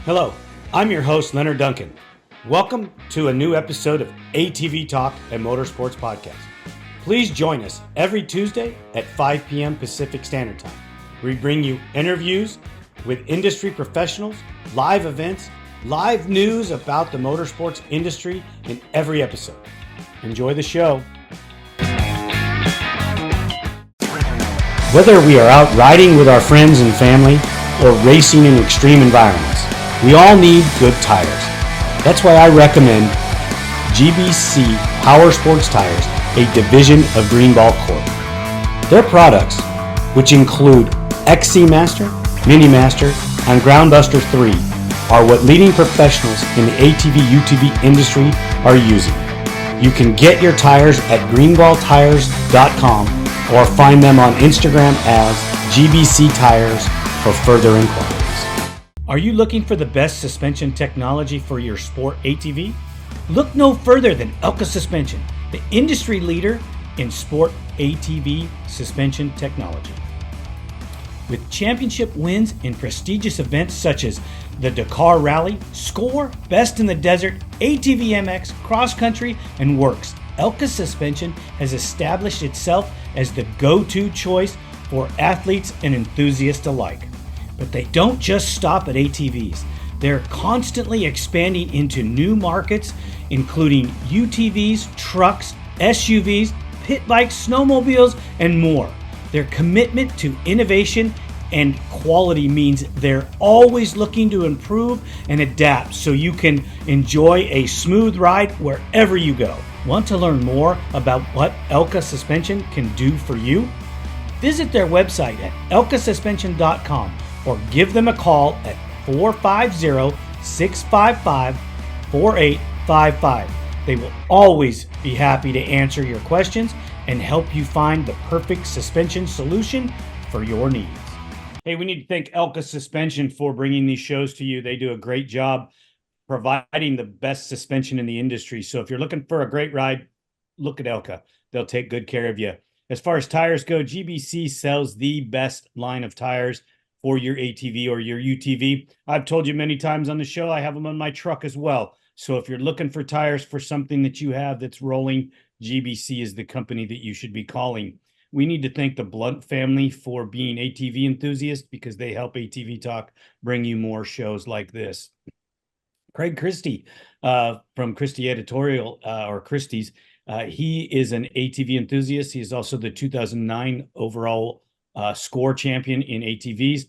Hello, I'm your host, Leonard Duncan. Welcome to a new episode of ATV-TALK and Motorsports Podcast. Please join us every Tuesday at 5 p.m. Pacific Standard Time. We bring you interviews with industry professionals, live events, live news about the motorsports industry in every episode. Enjoy the show. Whether we are out riding with our friends and family or racing in extreme environments, we all need good tires. That's why I recommend GBC Power Sports Tires, a division of Greenball Corp. Their products, which include XC Master, Mini Master, and Groundbuster 3, are what leading professionals in the ATV-UTV industry are using. You can get your tires at greenballtires.com or find them on Instagram as GBC Tires for further inquiries. Are you looking for the best suspension technology for your sport ATV? Look no further than Elka Suspension, the industry leader in sport ATV suspension technology. With championship wins in prestigious events such as the Dakar Rally, Score, Best in the Desert, ATV MX, Cross Country, and Works, Elka Suspension has established itself as the go-to choice for athletes and enthusiasts alike. But they don't just stop at ATVs. They're constantly expanding into new markets, including UTVs, trucks, SUVs, pit bikes, snowmobiles, and more. Their commitment to innovation and quality means they're always looking to improve and adapt so you can enjoy a smooth ride wherever you go. Want to learn more about what Elka Suspension can do for you? Visit their website at elkasuspension.com or give them a call at 450-655-4855. They will always be happy to answer your questions and help you find the perfect suspension solution for your needs. Hey, we need to thank Elka Suspension for bringing these shows to you. They do a great job providing the best suspension in the industry. So if you're looking for a great ride, look at Elka. They'll take good care of you. As far as tires go, GBC sells the best line of tires for your ATV or your UTV. I've told you many times on the show, I have them on my truck as well. So if you're looking for tires for something that you have that's rolling, GBC is the company that you should be calling. We need to thank the Blunt family for being ATV enthusiasts because they help ATV-TALK bring you more shows like this. Craig Christie from Christie Editorial, or Christie's, he is an ATV enthusiast. He is also the 2009 overall Score champion in ATVs.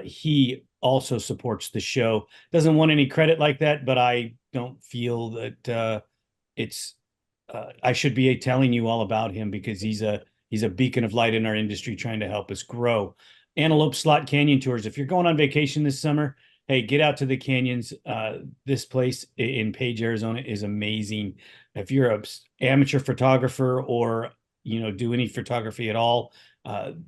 He also supports the show. Doesn't want any credit like that, but I don't feel that I should be telling you all about him because he's a beacon of light in our industry trying to help us grow. Antelope Slot Canyon Tours. If you're going on vacation this summer, hey, get out to the canyons. This place in Page, Arizona is amazing. If you're an amateur photographer or, do any photography at all,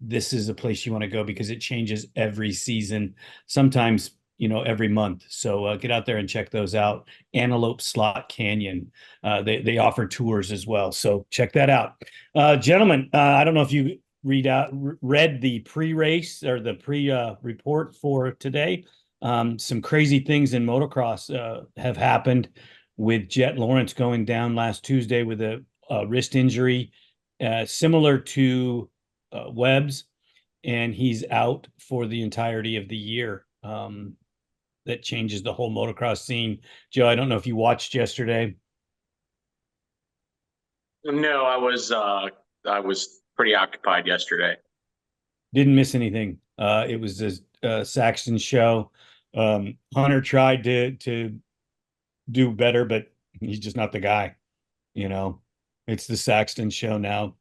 this is a place you want to go because it changes every season, sometimes, every month. So get out there and check those out. Antelope Slot Canyon. They offer tours as well. So check that out. Gentlemen, I don't know if you read the pre-race or the pre-report for today. Some crazy things in motocross have happened with Jett Lawrence going down last Tuesday with a wrist injury similar to Webb's, and he's out for the entirety of the year. That changes the whole motocross scene. Joe, I don't know if you watched yesterday. No, I was pretty occupied yesterday. Didn't miss anything. It was a Sexton show. Hunter tried to do better, but he's just not the guy. It's the Sexton show now.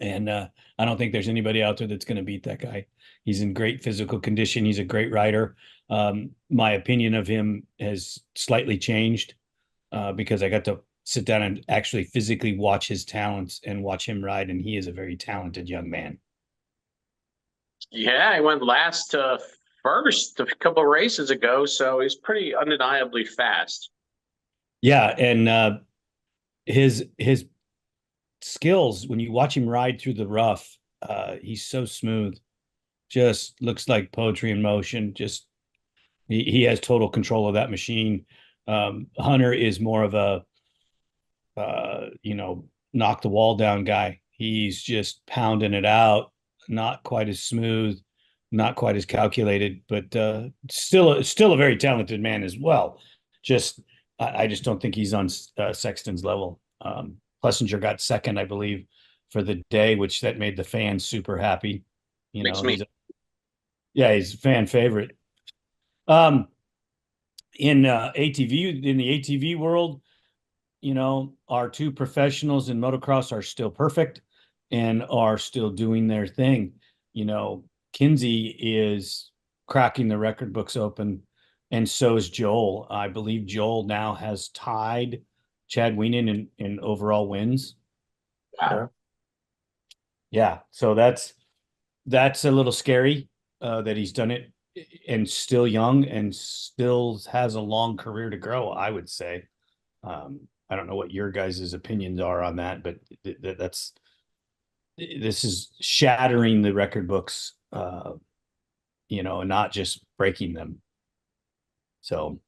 And I don't think there's anybody out there that's going to beat that guy. He's in great physical condition. He's a great rider. My opinion of him has slightly changed because I got to sit down and actually physically watch his talents and watch him ride. And he is a very talented young man. Yeah, he went last to first a couple of races ago. So he's pretty undeniably fast. Yeah. And his skills, when you watch him ride through the rough, he's so smooth. Just looks like poetry in motion. Just He has total control of that machine. Hunter is more of a knock the wall down guy. He's just pounding it out, not quite as smooth, not quite as calculated, but still a very talented man as well. Just I just don't think he's on Sexton's level. Plessinger got second, I believe, for the day, which that made the fans super happy. Makes me. He's a fan favorite. Um, in ATV in the ATV world, our two professionals in motocross are still perfect and are still doing their thing. Kinsey is cracking the record books open, and so is Joel. I believe Joel now has tied Chad Wienen in overall wins. Wow. Yeah, so that's a little scary that he's done it and still young and still has a long career to grow, I would say. I don't know what your guys' opinions are on that, but this is shattering the record books, and not just breaking them. So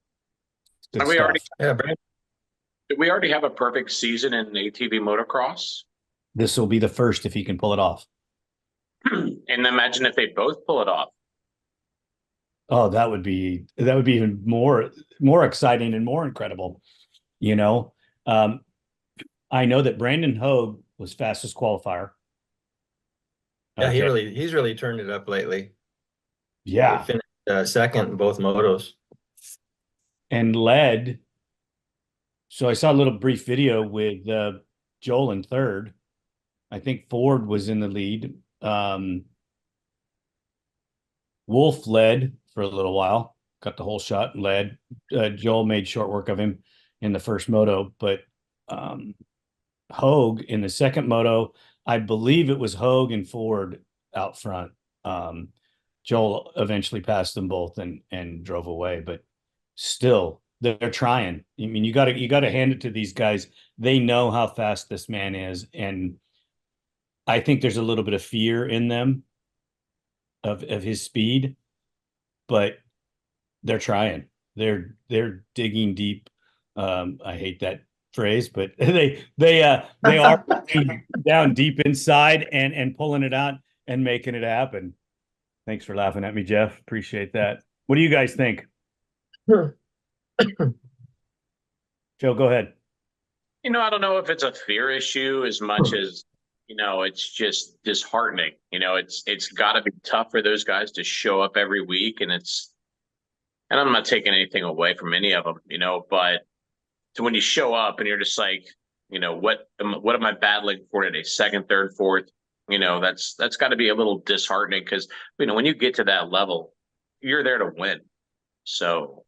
good we stuff. already, did we already have a perfect season in ATV motocross? This will be the first if he can pull it off. And imagine if they both pull it off. Oh, that would be even more exciting and more incredible. I know that Brandon Hogue was fastest qualifier. Yeah, he's really turned it up lately. Yeah. He finished second in both motos. And led. So I saw a little brief video with Joel in third. I think Ford was in the lead. Wolf led for a little while, got the whole shot, led. Joel made short work of him in the first moto, but Hogue in the second moto, I believe it was Hogue and Ford out front. Joel eventually passed them both and drove away, but still they're trying. I mean, you got to hand it to these guys. They know how fast this man is, and I think there's a little bit of fear in them of his speed, but they're trying. They're digging deep. I hate that phrase, but they are down deep inside and pulling it out and making it happen. Thanks for laughing at me, Jeff. Appreciate that. What do you guys think? Joe, go ahead. I don't know if it's a fear issue as much as, it's just disheartening. It's got to be tough for those guys to show up every week, and I'm not taking anything away from any of them, but to when you show up and you're just like, what am I battling for today? Second, third, fourth, that's got to be a little disheartening because, when you get to that level, you're there to win. So.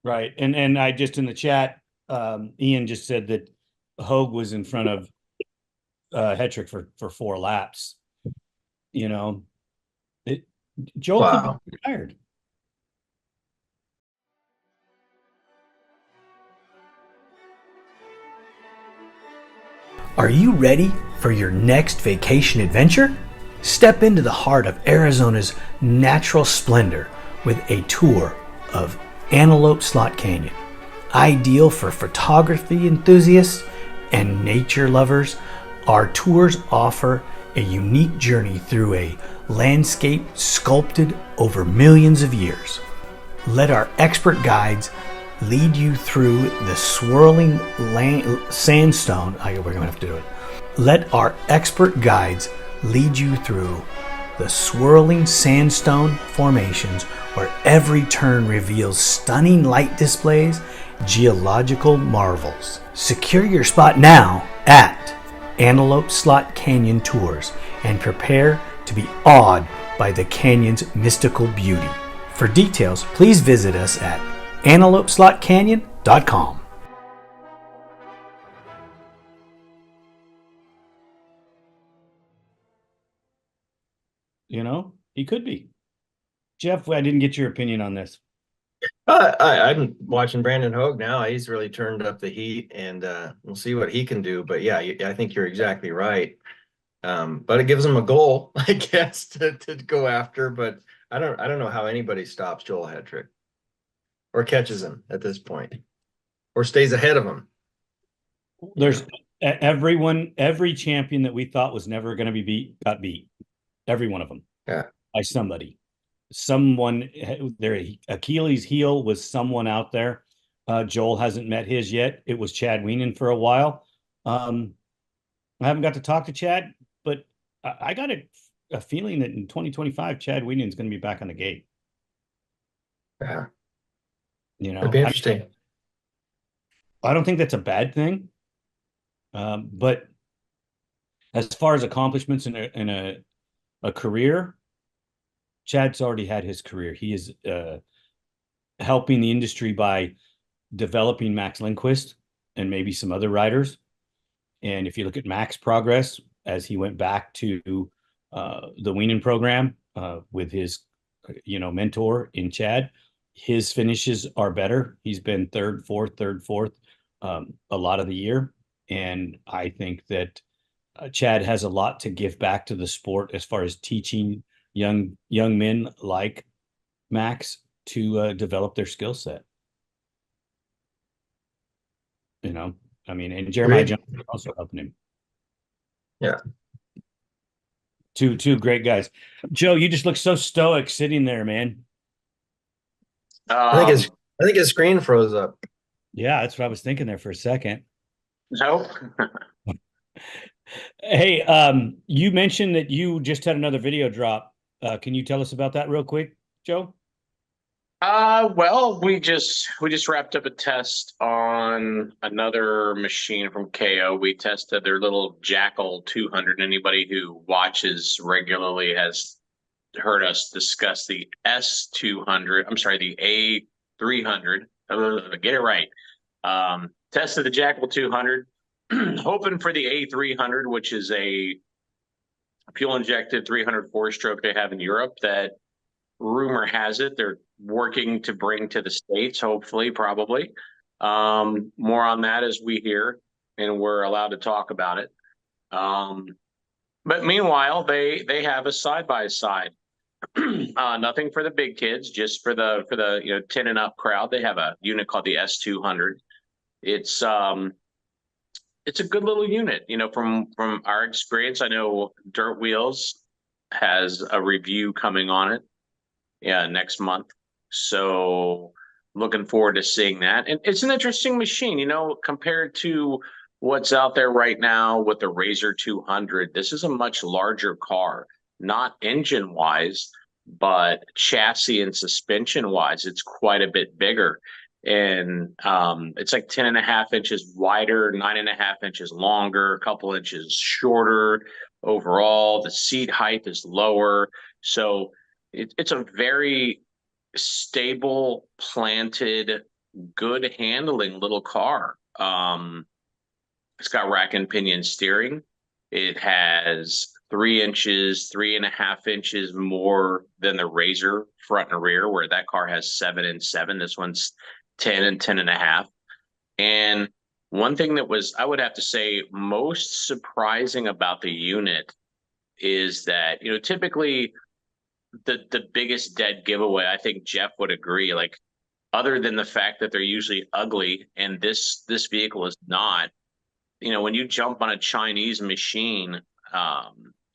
Right. And I just in the chat, Ian just said that Hogue was in front of Hetrick for 4 laps. Joel could be retired. Are you ready for your next vacation adventure? Step into the heart of Arizona's natural splendor with a tour of Antelope Slot Canyon. Ideal for photography enthusiasts and nature lovers, our tours offer a unique journey through a landscape sculpted over millions of years. Let our expert guides lead you through the swirling sandstone. We're going to have to do it. Let our expert guides lead you through the swirling sandstone formations where every turn reveals stunning light displays, geological marvels. Secure your spot now at Antelope Slot Canyon Tours and prepare to be awed by the canyon's mystical beauty. For details, please visit us at antelopeslotcanyon.com. He could be. Jeff, I didn't get your opinion on this. I'm watching Brandon Hogue now. He's really turned up the heat, and we'll see what he can do. But yeah, I think you're exactly right. But it gives him a goal, I guess, to go after. But I don't know how anybody stops Joel Hetrick or catches him at this point or stays ahead of him. There's every champion that we thought was never going to be beat got beat. Every one of them. Yeah. By somebody. Someone, their Achilles heel was someone out there. Joel hasn't met his yet. It was Chad Wienen for a while. I haven't got to talk to Chad, but I got a feeling that in 2025, Chad Wienen is going to be back on the gate. Yeah. You know, it'd be interesting. I don't think that's a bad thing. But as far as accomplishments in a career, Chad's already had his career. He is helping the industry by developing Max Lindquist and maybe some other riders. And if you look at Mac's progress as he went back to the Wienen program with his, mentor in Chad, his finishes are better. He's been third, fourth a lot of the year. And I think that Chad has a lot to give back to the sport as far as teaching young men like Max to develop their skill set. And Jeremiah Johnson also helping him. Yeah. Two great guys. Joe, you just look so stoic sitting there, man. I think his screen froze up. Yeah, that's what I was thinking there for a second. Nope. Hey, you mentioned that you just had another video drop. Can you tell us about that real quick, Joe? Well, we just wrapped up a test on another machine from Kayo. We tested their little Jackal 200. Anybody who watches regularly has heard us discuss the S200. I'm sorry, the A300. Get it right. Tested the Jackal 200, hoping for the A300, which is a fuel-injected 300 four-stroke they have in Europe that rumor has it they're working to bring to the States, hopefully, probably. More on that as we hear, and we're allowed to talk about it. But meanwhile, they have a side-by-side. Nothing for the big kids, just for the 10 and up crowd. They have a unit called the S200. It's a good little unit, from our experience. I know Dirt Wheels has a review coming on it, next month. So looking forward to seeing that. And it's an interesting machine, compared to what's out there right now with the Razor 200. This is a much larger car, not engine wise, but chassis and suspension wise, it's quite a bit bigger. And it's like 10.5 inches wider, 9.5 inches longer, a couple inches shorter overall. The seat height is lower. So it's a very stable, planted, good handling little car. It's got rack and pinion steering. It has 3.5 inches more than the Razor front and rear, where that car has 7 and 7. This one's 10 and 10.5. And one thing that was, I would have to say, most surprising about the unit is that, typically the biggest dead giveaway, I think Jeff would agree, like, other than the fact that they're usually ugly, and this vehicle is not, when you jump on a Chinese machine,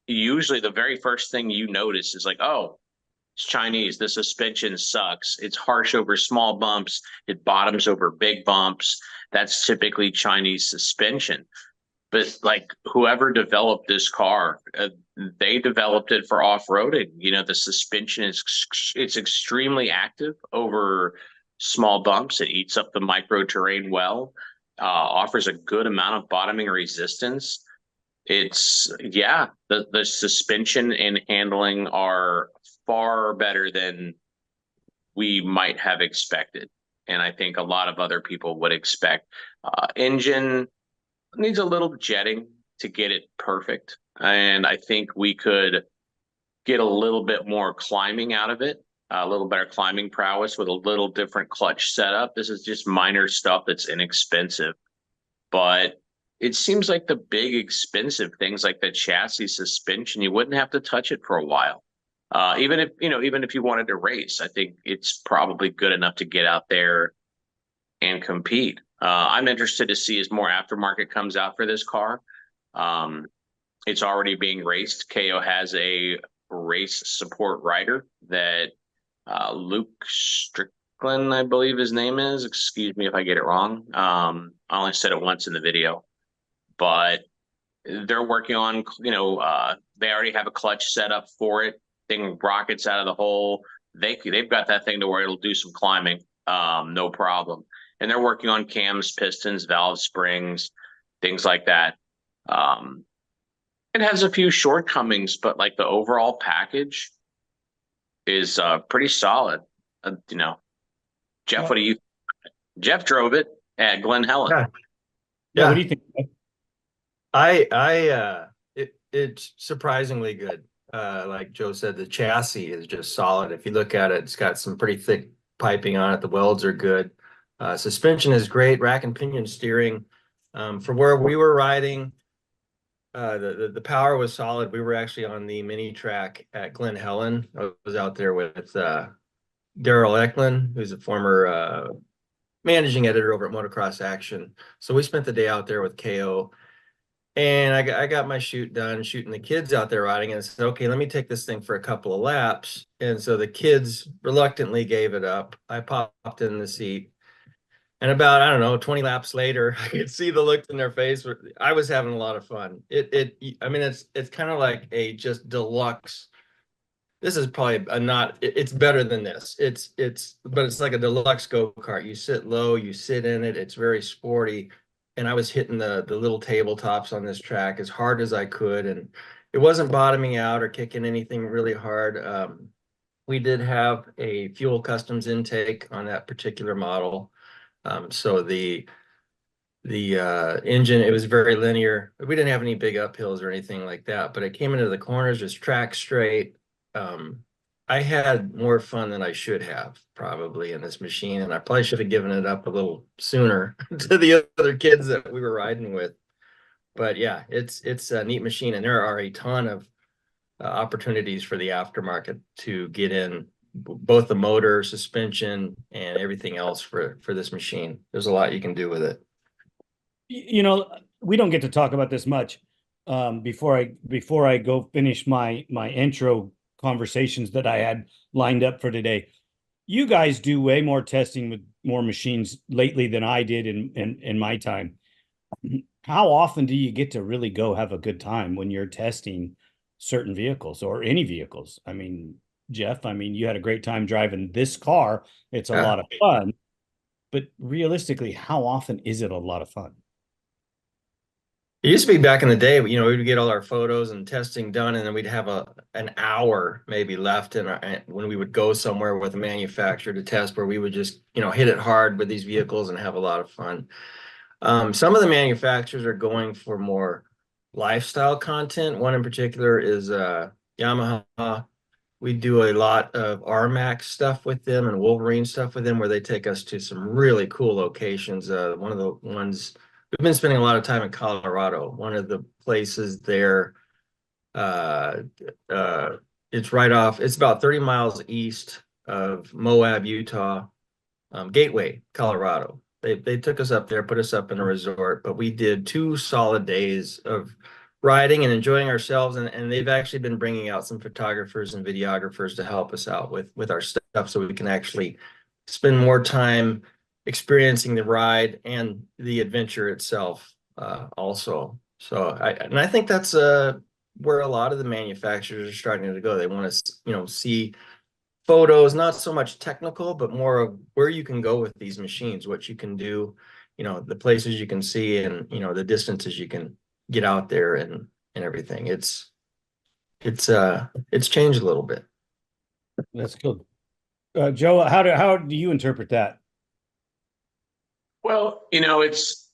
usually the very first thing you notice is like, oh, it's Chinese. The suspension sucks. It's harsh over small bumps. It bottoms over big bumps. That's typically Chinese suspension. But like, whoever developed this car, they developed it for off-roading. The suspension it's extremely active over small bumps. It eats up the micro terrain well, offers a good amount of bottoming resistance. The suspension and handling are far better than we might have expected, and I think a lot of other people would expect. Engine needs a little jetting to get it perfect, and I think we could get a little bit more climbing out of it, a little better climbing prowess with a little different clutch setup. This is just minor stuff that's inexpensive, but it seems like the big expensive things like the chassis suspension, you wouldn't have to touch it for a while. Even if, even if you wanted to race, I think it's probably good enough to get out there and compete. I'm interested to see as more aftermarket comes out for this car. It's already being raced. Kayo has a race support rider that Luke Strickland, I believe his name is. Excuse me if I get it wrong. I only said it once in the video, but they're working on, they already have a clutch set up for it. Thing rockets out of the hole. They've got that thing to where it'll do some climbing, no problem. And they're working on cams, pistons, valves, springs, things like that. It has a few shortcomings, but like the overall package is pretty solid. Jeff, what do you? Jeff drove it at Glen Helen. Yeah. What do you think? It's surprisingly good. Like Joe said, the chassis is just solid. If you look at it, it's got some pretty thick piping on it. The welds are good. Suspension is great. Rack and pinion steering. For where we were riding, the power was solid. We were actually on the mini track at Glen Helen. I was out there with Daryl Eklund, who's a former managing editor over at Motocross Action. So we spent the day out there with Kayo. And I got my shoot done, shooting the kids out there riding, and I said, okay, let me take this thing for a couple of laps. And so the kids reluctantly gave it up. I popped in the seat. And about, I don't know, 20 laps later, I could see the look in their face. I was having a lot of fun. It's kind of like a just deluxe. This is probably it's better than this. But it's like a deluxe go-kart. You sit low, you sit in it. It's very sporty. And I was hitting the little tabletops on this track as hard as I could. And it wasn't bottoming out or kicking anything really hard. We did have a fuel customs intake on that particular model. So the engine, it was very linear. We didn't have any big uphills or anything like that, but it came into the corners, just track straight. I had more fun than I should have probably in this machine, and I probably should have given it up a little sooner to the other kids that we were riding with. But yeah, it's a neat machine, and there are a ton of opportunities for the aftermarket to get in both the motor, suspension, and everything else for this machine. There's a lot you can do with it. We don't get to talk about this much. Before I go finish my intro conversations that I had lined up for today. You guys do way more testing with more machines lately than I did in my time. How often do you get to really go have a good time when you're testing certain vehicles or any vehicles? I mean, Jeff, you had a great time driving this car. It's a lot of fun, but realistically, how often is it a lot of fun? It used to be back in the day, we would get all our photos and testing done, and then we'd have an hour maybe left when we would go somewhere with a manufacturer to test, where we would just, hit it hard with these vehicles and have a lot of fun. Some of the manufacturers are going for more lifestyle content. One in particular is Yamaha. We do a lot of RMAX stuff with them and Wolverine stuff with them, where they take us to some really cool locations. One of the ones, we've been spending a lot of time in Colorado. One of the places there, it's about 30 miles east of Moab, Utah, Gateway, Colorado. They took us up there, put us up in a resort, but we did 2 solid days of riding and enjoying ourselves. And they've actually been bringing out some photographers and videographers to help us out with our stuff, so we can actually spend more time experiencing the ride and the adventure itself also. So I think that's where a lot of the manufacturers are starting to go. They want to see photos, not so much technical, but more of where you can go with these machines, what you can do, the places you can see, and the distances you can get out there and everything. It's changed a little bit. That's good. Joe, how do you interpret that? Well, it's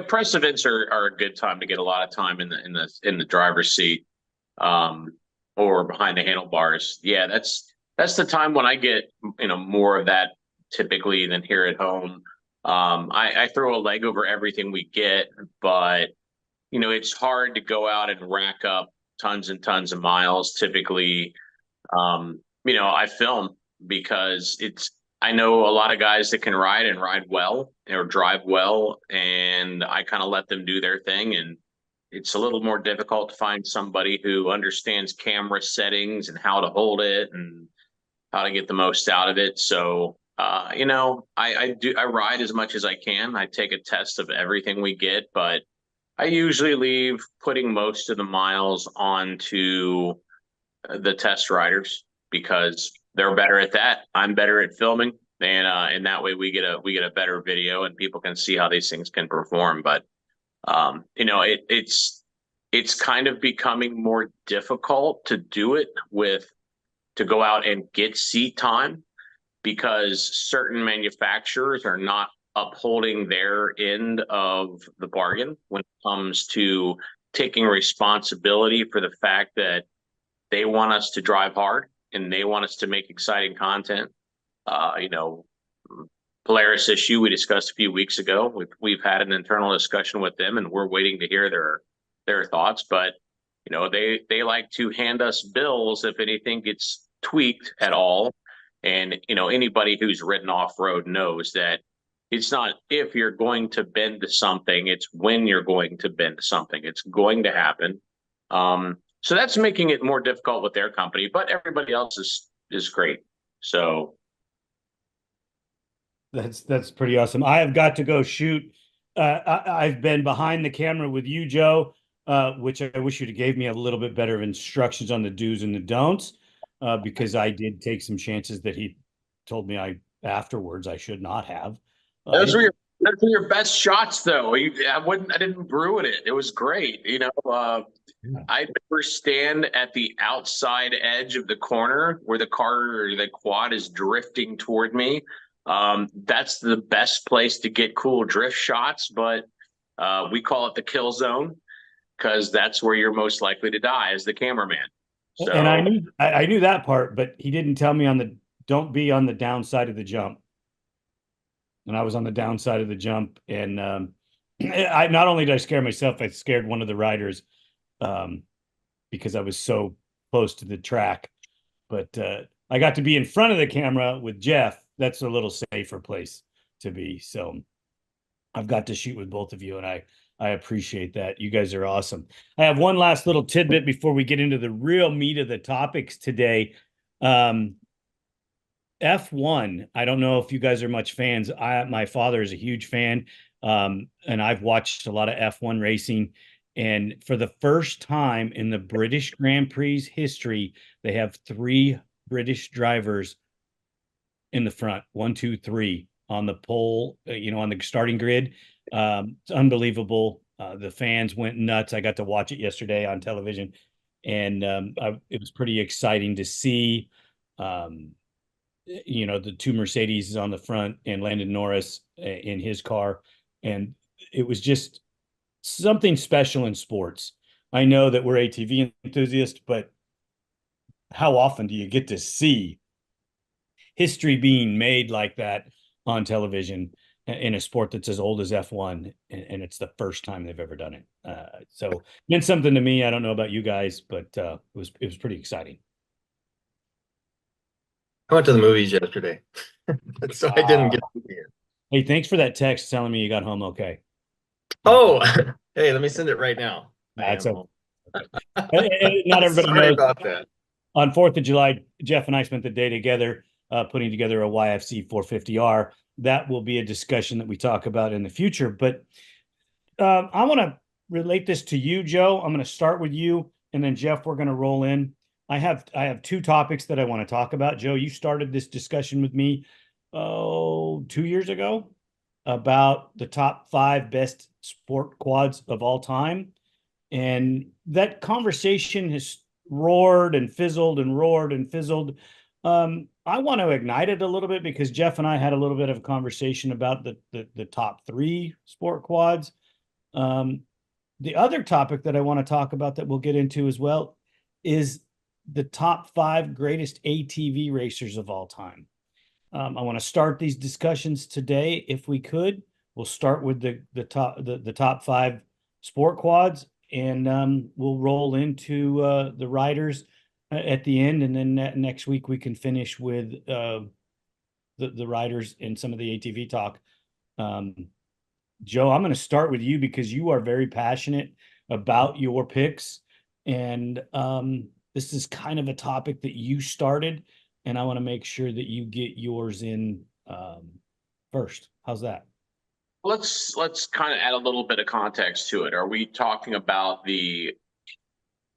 press events are a good time to get a lot of time in the driver's seat, or behind the handlebars. Yeah, that's the time when I get more of that typically than here at home. I throw a leg over everything we get, but it's hard to go out and rack up tons and tons of miles. Typically, I film because I know a lot of guys that can ride and ride well or drive well, and I kind of let them do their thing. And it's a little more difficult to find somebody who understands camera settings and how to hold it and how to get the most out of it. So, I ride as much as I can. I take a test of everything we get, but I usually leave putting most of the miles onto the test riders because they're better at that. I'm better at filming, and that way we get a better video and people can see how these things can perform. But it's kind of becoming more difficult to do it to go out and get seat time because certain manufacturers are not upholding their end of the bargain when it comes to taking responsibility for the fact that they want us to drive hard and they want us to make exciting content. Polaris issue we discussed a few weeks ago. We've had an internal discussion with them, and we're waiting to hear their thoughts. But they like to hand us bills if anything gets tweaked at all. And anybody who's ridden off road knows that it's not if you're going to bend to something; it's when you're going to bend to something. It's going to happen. So that's making it more difficult with their company, but everybody else is great. So that's pretty awesome. I have got to go shoot. I've been behind the camera with you, Joe, which I wish you'd have gave me a little bit better instructions on the do's and the don'ts, because I did take some chances that he told me afterwards I should not have. Those were your best shots, though. I didn't ruin it. It was great. I never stand at the outside edge of the corner where the car or the quad is drifting toward me. That's the best place to get cool drift shots, but we call it the kill zone because that's where you're most likely to die as the cameraman. So, and I knew that part, but he didn't tell me don't be on the downside of the jump. And I was on the downside of the jump, and I not only did I scare myself, I scared one of the riders because I was so close to the track. But I got to be in front of the camera with Jeff. That's a little safer place to be. So I've got to shoot with both of you, and I appreciate that. You guys are awesome. I have one last little tidbit before we get into the real meat of the topics today. F1, I don't know if you guys are much fans. My father is a huge fan, and I've watched a lot of F1 racing. And for the first time in the British Grand Prix history, they have 3 British drivers in the front, 1, 2, 3 on the pole, on the starting grid. It's unbelievable. The fans went nuts. I got to watch it yesterday on television, and it was pretty exciting to see. The 2 Mercedes on the front and Landon Norris in his car. And it was just something special in sports. I know that we're ATV enthusiasts, but how often do you get to see history being made like that on television in a sport that's as old as F1? And it's the first time they've ever done it. So it meant something to me. I don't know about you guys, but it was pretty exciting. I went to the movies yesterday, so I didn't get to see it. Hey, thanks for that text telling me you got home okay. Oh, hey, let me send it right now. That's not everybody Sorry knows about that. On 4th of July, Jeff and I spent the day together putting together a YFC 450R. That will be a discussion that we talk about in the future. But I want to relate this to you, Joe. I'm going to start with you, and then Jeff, we're going to roll in. I have 2 topics that I want to talk about. Joe, you started this discussion with me 2 years ago about the top 5 best sport quads of all time. And that conversation has roared and fizzled and roared and fizzled. I want to ignite it a little bit because Jeff and I had a little bit of a conversation about the top 3 sport quads. The other topic that I want to talk about that we'll get into as well is the top 5 greatest ATV racers of all time. I want to start these discussions today, if we could. We'll start with the top five sport quads, and we'll roll into the riders at the end, and then next week we can finish with the riders and some of the ATV talk. Joe, I'm going to start with you because you are very passionate about your picks, and this is kind of a topic that you started, and I want to make sure that you get yours in first. How's that? Let's kind of add a little bit of context to it. Are we talking about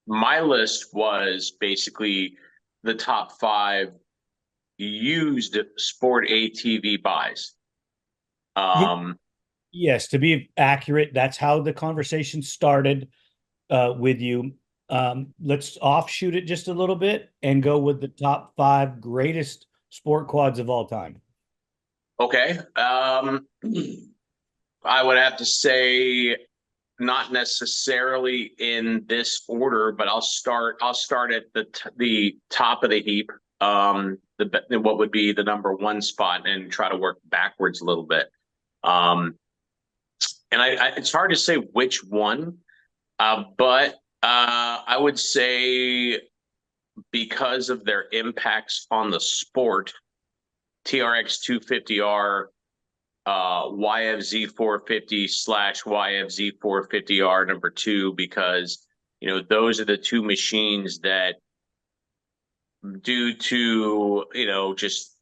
my list was basically the top 5 used sport ATV buys. Yes, to be accurate, that's how the conversation started with you. Let's offshoot it just a little bit and go with the top 5 greatest sport quads of all time. Okay. I would have to say not necessarily in this order, but I'll start at the top of the heap. What would be the number 1 spot and try to work backwards a little bit. And it's hard to say which one, but I would say because of their impacts on the sport, TRX 250R, YFZ 450 / YFZ 450R number 2, because those are the 2 machines that, due to just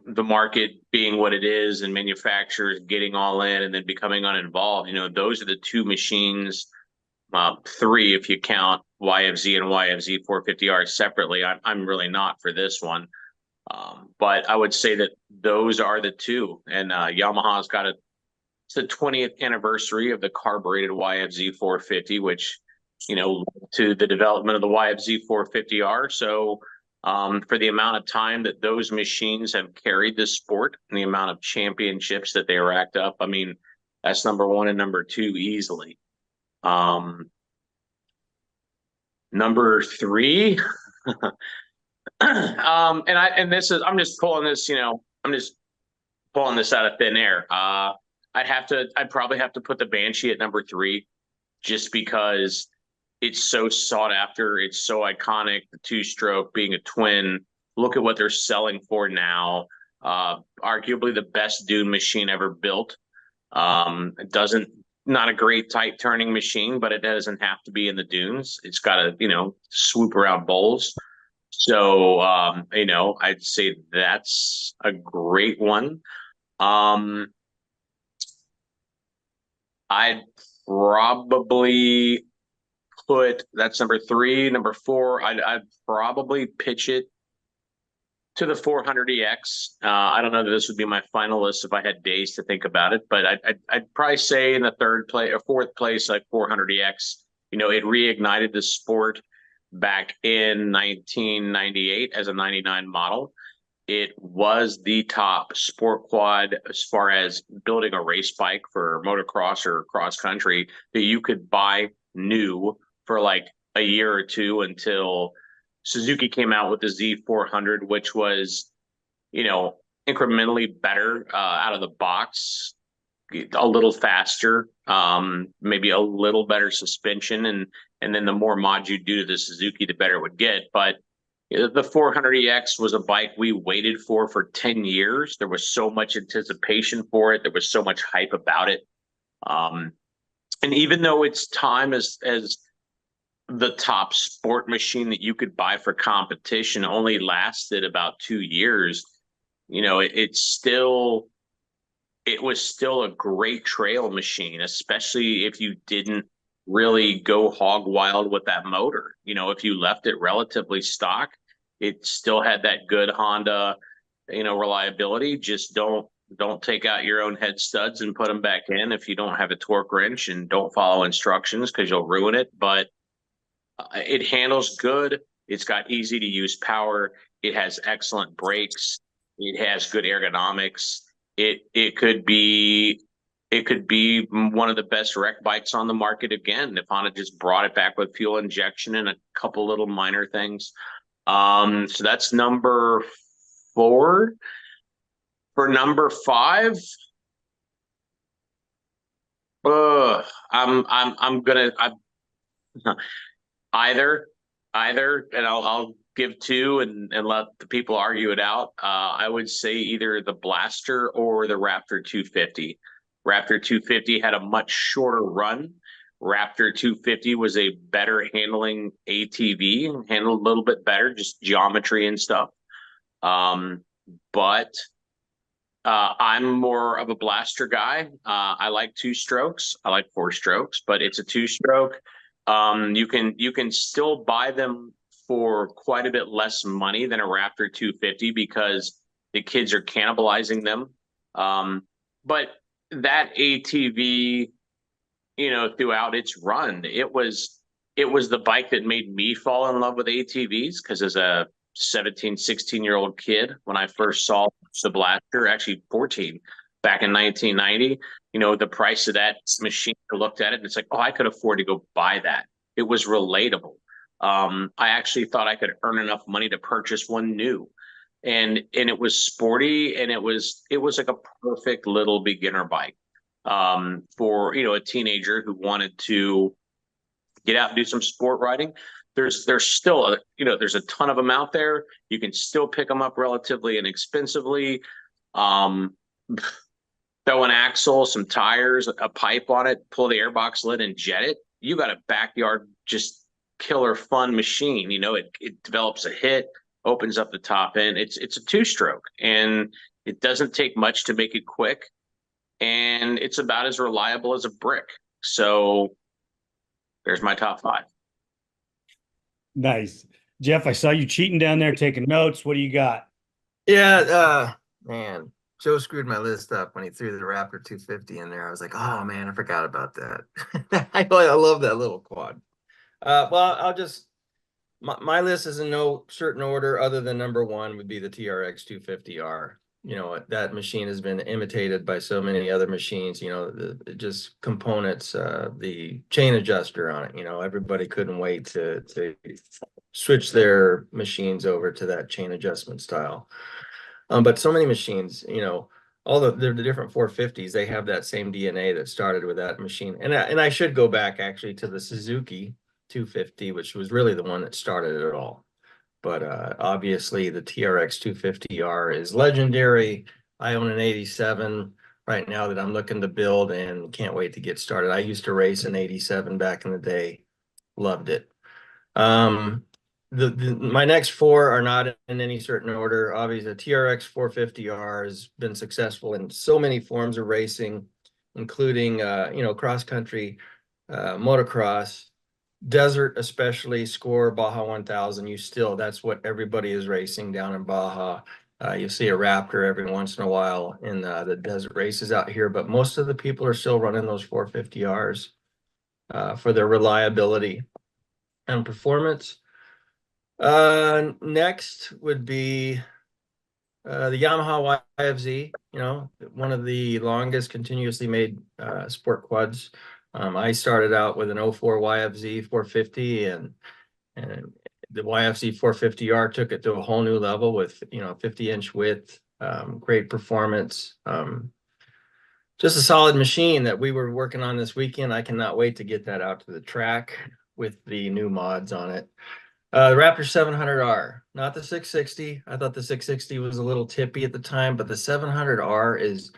the market being what it is and manufacturers getting all in and then becoming uninvolved, those are the 2 machines, 3 if you count YFZ and YFZ 450R separately. I'm really not for this one, but I would say that those are the 2. And Yamaha's got it's the 20th anniversary of the carbureted YFZ 450, which to the development of the YFZ 450R. So for the amount of time that those machines have carried the sport and the amount of championships that they racked up, I mean, that's number 1 and number 2 easily. Number 3, I'm just pulling this, I'm just pulling this out of thin air. I'd probably have to put the Banshee at number 3, just because it's so sought after. It's so iconic. The 2-stroke being a twin. Look at what they're selling for now. Arguably the best dune machine ever built. Not a great tight turning machine, but it doesn't have to be in the dunes. It's got to, swoop around bowls. So, I'd say that's a great one. I'd probably that's number 3. Number 4, I'd probably pitch it to the 400EX. I don't know that this would be my final list if I had days to think about it, but I'd probably say in the 3rd place or 4th place, like 400EX. It reignited the sport back in 1998 as a 99 model. It was the top sport quad as far as building a race bike for motocross or cross country that you could buy new for like a year or 2 until Suzuki came out with the Z400, which was, incrementally better out of the box, a little faster, maybe a little better suspension, and then the more mods you do to the Suzuki, the better it would get. But the 400EX was a bike we waited for 10 years. There was so much anticipation for it. There was so much hype about it. And even though its time as the top sport machine that you could buy for competition only lasted about 2 years, it was still a great trail machine, especially if you didn't really go hog wild with that motor. If you left it relatively stock, it still had that good Honda, reliability. Just don't take out your own head studs and put them back in if you don't have a torque wrench, and don't follow instructions because you'll ruin it. But it handles good. It's got easy to use power. It has excellent brakes. It has good ergonomics. It could be one of the best wreck bikes on the market again if Honda just brought it back with fuel injection and a couple little minor things. So that's number 4. For number 5, I'm gonna either, and I'll give 2 and let the people argue it out. I would say either the Blaster or the Raptor 250. Raptor 250 had a much shorter run. Raptor 250 was a better handling ATV, handled a little bit better, just geometry and stuff. But I'm more of a Blaster guy. I like 2 strokes. I like 4 strokes, but it's a 2-stroke. You can still buy them for quite a bit less money than a Raptor 250 because the kids are cannibalizing them. But that ATV, throughout its run, it was the bike that made me fall in love with ATVs, because as a 17, 16-year-old kid, when I first saw the Blaster, actually 14, back in 1990, the price of that machine, I looked at it and it's like, oh, I could afford to go buy that. It was relatable. I actually thought I could earn enough money to purchase one new. And it was sporty, and it was like a perfect little beginner bike for a teenager who wanted to get out and do some sport riding. There's still there's a ton of them out there. You can still pick them up relatively inexpensively. Throw an axle, some tires, a pipe on it, pull the airbox lid and jet it. You got a backyard, just killer fun machine. It develops a hit, opens up the top end. It's a 2-stroke, and it doesn't take much to make it quick, and it's about as reliable as a brick. So there's my top 5. Nice. Jeff, I saw you cheating down there taking notes. What do you got? Yeah, man, Joe screwed my list up when he threw the Raptor 250 in there. I was like, oh man, I forgot about that. I love that little quad. Well, I'll just my list is in no certain order other than number 1 would be the TRX 250R. That machine has been imitated by so many other machines. Just components, the chain adjuster on it. Everybody couldn't wait to switch their machines over to that chain adjustment style. But so many machines, all the different 450s, they have that same DNA that started with that machine. And I should go back actually to the Suzuki 250, which was really the one that started it all. But obviously the TRX 250R is legendary. I own an 87 right now that I'm looking to build and can't wait to get started. I used to race an 87 back in the day. Loved it. My next 4 are not in any certain order. Obviously, the TRX 450R has been successful in so many forms of racing, including cross country, motocross, desert, especially score Baja 1000. That's what everybody is racing down in Baja. You see a Raptor every once in a while in the desert races out here, but most of the people are still running those 450Rs for their reliability and performance. Next would be the Yamaha YFZ, one of the longest continuously made sport quads. I started out with an 04 YFZ 450, and the YFZ 450R took it to a whole new level with 50-inch width, great performance. Just a solid machine that we were working on this weekend. I cannot wait to get that out to the track with the new mods on it. The Raptor 700R, not the 660. I thought the 660 was a little tippy at the time, but the 700R is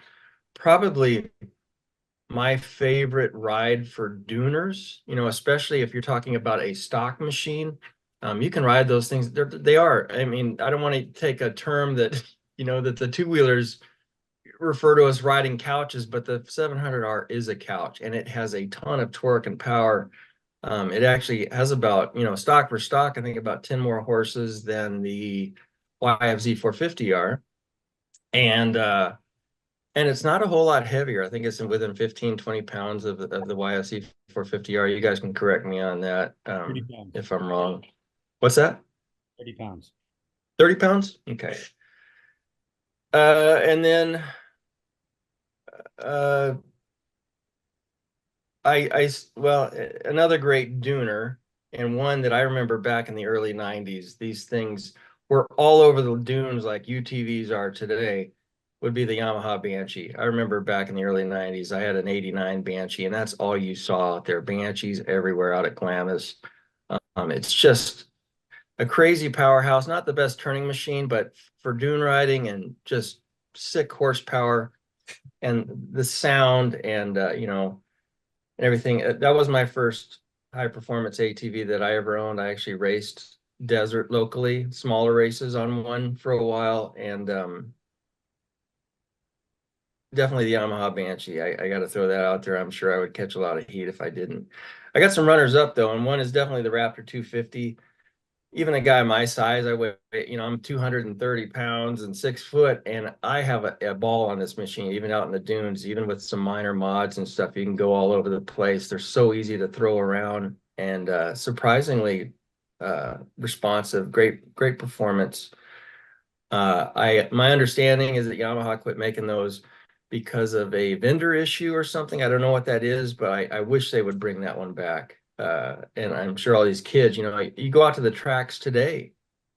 probably my favorite ride for duners, especially if you're talking about a stock machine. You can ride those things. They are. I mean, I don't want to take a term that, that the two-wheelers refer to as riding couches, but the 700R is a couch, and it has a ton of torque and power. It actually has about, stock for stock, I think about 10 more horses than the YFZ 450R. And it's not a whole lot heavier. I think it's within 15, 20 pounds of the YFZ 450R. You guys can correct me on that if I'm wrong. What's that? 30 pounds. 30 pounds? Okay. And then another great duner, and one that I remember back in the early 90s, these things were all over the dunes like UTVs are today. would be the Yamaha Banshee. I remember back in the early 90s, I had an 89 Banshee, and that's all you saw out there. Banshees everywhere out at Glamis. It's just a crazy powerhouse, not the best turning machine, but for dune riding and just sick horsepower and the sound and, everything. That was my first high performance ATV that I ever owned. I actually raced desert locally, smaller races on one for a while. And definitely the Yamaha Banshee. I got to throw that out there. I'm sure I would catch a lot of heat if I didn't. I got some runners up though, and one is definitely the Raptor 250. Even a guy my size, I weigh, I'm 230 pounds and 6 foot, and I have a ball on this machine, even out in the dunes, even with some minor mods and stuff. You can go all over the place. They're so easy to throw around and surprisingly responsive, great performance. My understanding is that Yamaha quit making those because of a vendor issue or something. I don't know what that is, but I wish they would bring that one back. And I'm sure all these kids, you go out to the tracks today,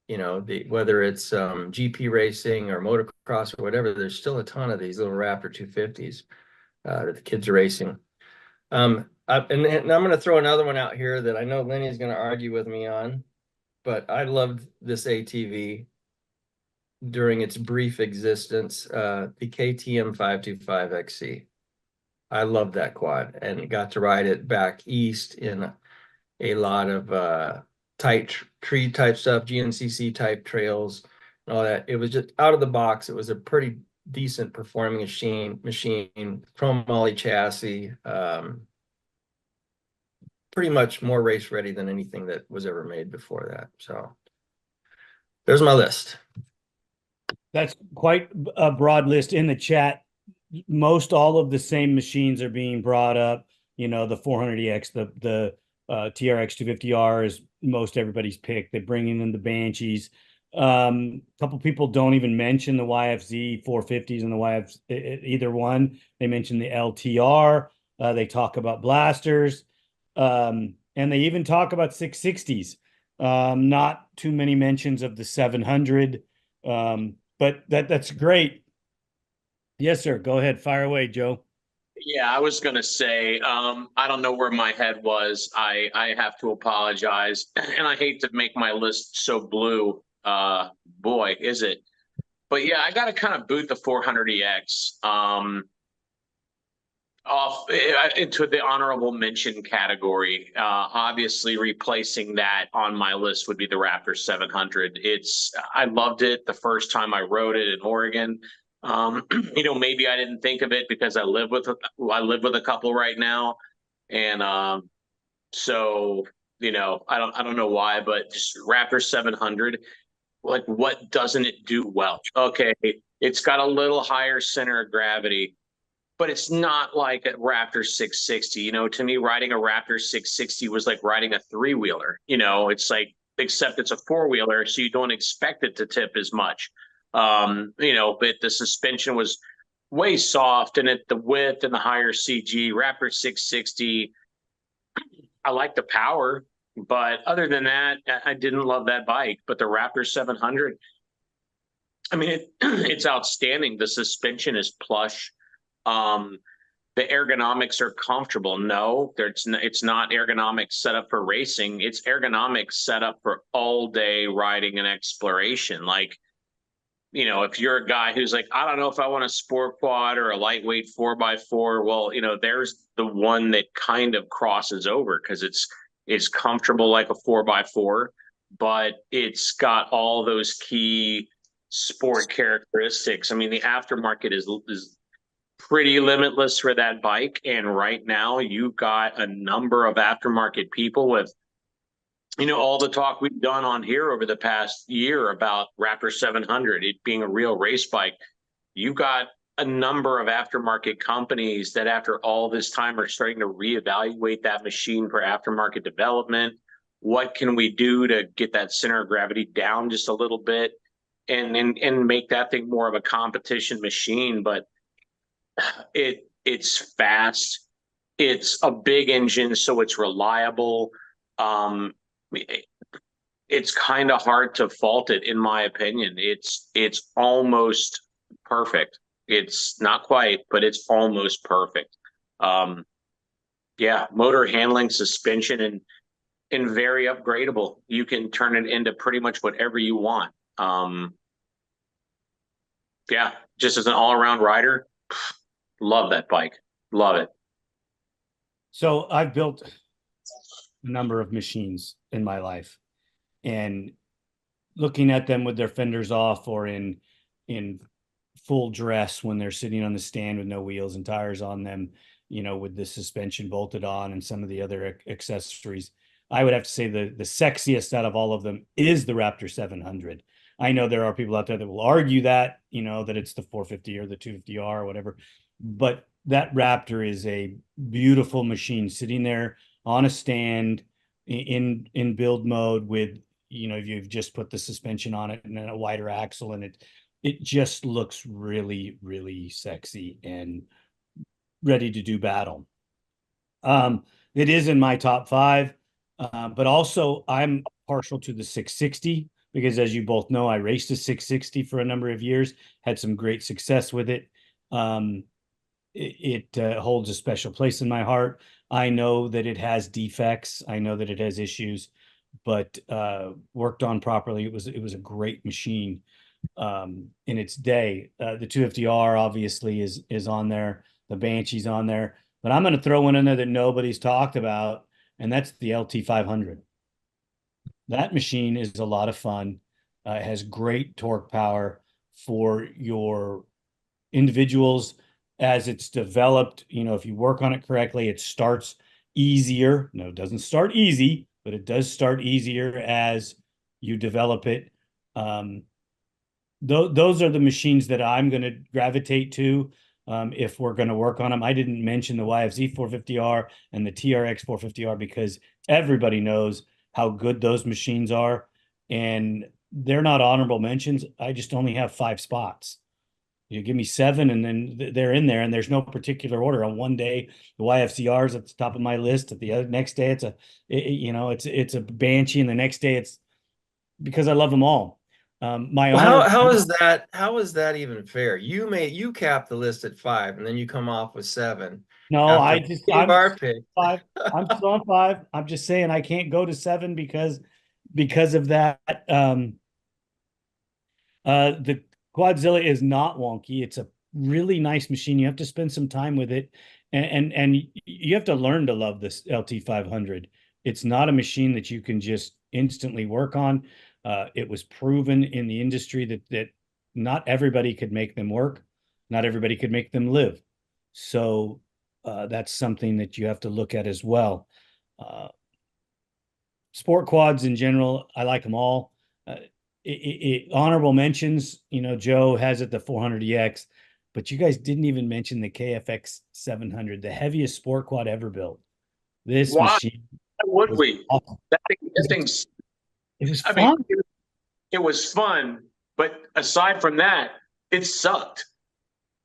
whether it's GP racing or motocross or whatever, there's still a ton of these little Raptor 250s that the kids are racing. And I'm going to throw another one out here that I know Lenny's going to argue with me on, but I loved this ATV during its brief existence, the KTM 525XC. I love that quad and got to ride it back east in a lot of tight tree type stuff, GNCC type trails and all that. It was just out of the box. It was a pretty decent performing machine, chrome molly chassis, pretty much more race ready than anything that was ever made before that. So there's my list. That's quite a broad list. In the chat, most all of the same machines are being brought up. The 400EX, the TRX 250R is most everybody's pick. They're bringing in the Banshees. A couple people don't even mention the YFZ 450s and the YF either one. They mention the LTR. They talk about blasters, and they even talk about 660s. Not too many mentions of the 700. But that's great. Yes, sir. Go ahead. Fire away, Joe. Yeah, I was going to say, I don't know where my head was. I have to apologize. And I hate to make my list so blue. Boy, is it. But yeah, I got to kind of boot the 400EX off into the honorable mention category. Obviously, replacing that on my list would be the Raptor 700. I loved it the first time I rode it in Oregon. Maybe I didn't think of it because I live with a couple right now, and so I don't know why, but just Raptor 700. Like, what doesn't it do well? Okay, it's got a little higher center of gravity, but it's not like a Raptor 660. To me, riding a Raptor 660 was like riding a three-wheeler. It's like, except it's a four-wheeler, so you don't expect it to tip as much. But the suspension was way soft, and at the width and the higher CG, Raptor 660, I like the power, but other than that, I didn't love that bike. But the Raptor 700, I mean, it's outstanding. The suspension is plush. The ergonomics are comfortable. No, it's not ergonomics set up for racing. It's ergonomics set up for all day riding and exploration. Like, if you're a guy who's like, I don't know if I want a sport quad or a lightweight 4x4, well, there's the one that kind of crosses over because it's comfortable like a 4x4, but it's got all those key sport characteristics. I mean, the aftermarket is pretty limitless for that bike. And right now you've got a number of aftermarket people with, all the talk we've done on here over the past year about Raptor 700, it being a real race bike. You've got a number of aftermarket companies that after all this time are starting to reevaluate that machine for aftermarket development. What can we do to get that center of gravity down just a little bit and make that thing more of a competition machine? But it's fast. It's a big engine, so it's reliable. It's kind of hard to fault it, in my opinion. It's almost perfect. It's not quite, but it's almost perfect. Yeah, motor handling, suspension, and very upgradable. You can turn it into pretty much whatever you want. Yeah, just as an all-around rider, love that bike. Love it. So I've built a number of machines in my life, and looking at them with their fenders off or in full dress when they're sitting on the stand with no wheels and tires on them, with the suspension bolted on and some of the other accessories, I would have to say the sexiest out of all of them is the Raptor 700. I know there are people out there that will argue that, that it's the 450 or the 250R or whatever, but that Raptor is a beautiful machine sitting there on a stand in build mode with, you've just put the suspension on it and then a wider axle, and it just looks really, really sexy and ready to do battle. It is in my top 5, but also I'm partial to the 660 because, as you both know, I raced a 660 for a number of years, had some great success with it. It holds a special place in my heart. I know that it has defects. I know that it has issues, but worked on properly, it was a great machine in its day. The 250R obviously is on there. The Banshee's on there, but I'm going to throw one in there that nobody's talked about, and that's the LT500. That machine is a lot of fun. It has great torque power for your individuals as it's developed. If you work on it correctly, it starts easier. No, it doesn't start easy, but it does start easier as you develop it. Those are the machines that I'm going to gravitate to if we're going to work on them. I didn't mention the YFZ 450R and the TRX 450R because everybody knows how good those machines are, and they're not honorable mentions. I just only have 5 spots. You give me 7 and then they're in there, and there's no particular order. On one day, the YFCR is at the top of my list. At the other next day, it's a Banshee, and the next day it's because I love them all. How is that even fair? You cap the list at 5 and then you come off with 7. No, I'm pick. 5. I'm still on 5. I'm just saying I can't go to 7 because of that. The Quadzilla is not wonky. It's a really nice machine. You have to spend some time with it, and you have to learn to love this LT500. It's not a machine that you can just instantly work on. It was proven in the industry that not everybody could make them work. Not everybody could make them live. So that's something that you have to look at as well. Sport quads in general, I like them all. Honorable mentions, Joe has it, the 400EX, but you guys didn't even mention the KFX 700, the heaviest sport quad ever built. This machine. Why would we? Awesome. That thing's. It was fun. It was fun, but aside from that, it sucked.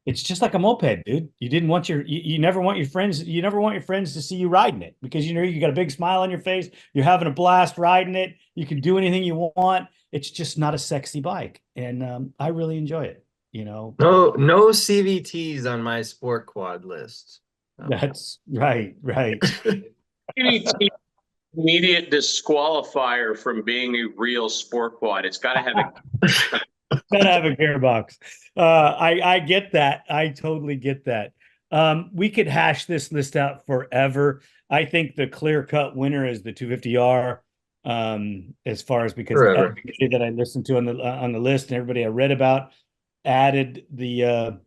It's just like a moped, dude. You never want your friends to see you riding it because you got a big smile on your face. You're having a blast riding it. You can do anything you want. It's just not a sexy bike, and I really enjoy it. No CVTs on my sport quad list. No. That's right. CVT immediate disqualifier from being a real sport quad. It's got to have a. Gotta have a gearbox. I get that. I totally get that. We could hash this list out forever. I think the clear-cut winner is the 250R. As far as because everybody that I listened to on the list and everybody I read about added the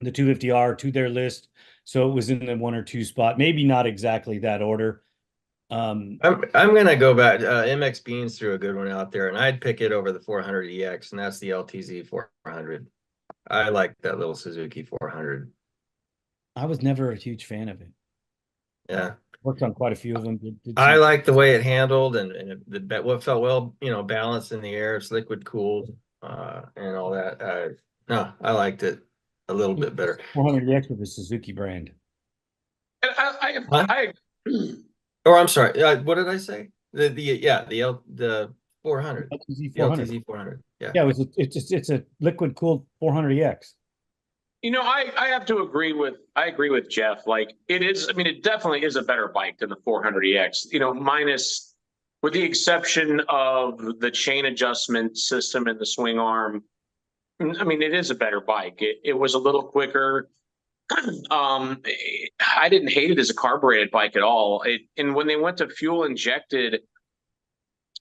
250R to their list, so it was in the 1 or 2 spot. Maybe not exactly that order. I'm gonna go back. MX Beans threw a good one out there, and I'd pick it over the 400EX, and that's the LTZ 400. I like that little Suzuki 400. I was never a huge fan of it. Yeah, worked on quite a few of them. I like the way it handled and what felt well, balanced in the air. It's liquid cooled and all that. No, I liked it a little bit better. 400EX with the Suzuki brand. I Oh, I'm sorry. What did I say? The 400. LTZ 400. LTZ 400. Yeah. Yeah, it's a liquid cooled 400EX. I have to agree with Jeff. Like it is, I mean, it definitely is a better bike than the 400EX, minus with the exception of the chain adjustment system and the swing arm. I mean, it is a better bike. It was a little quicker. I didn't hate it as a carbureted bike at all. And when they went to fuel injected,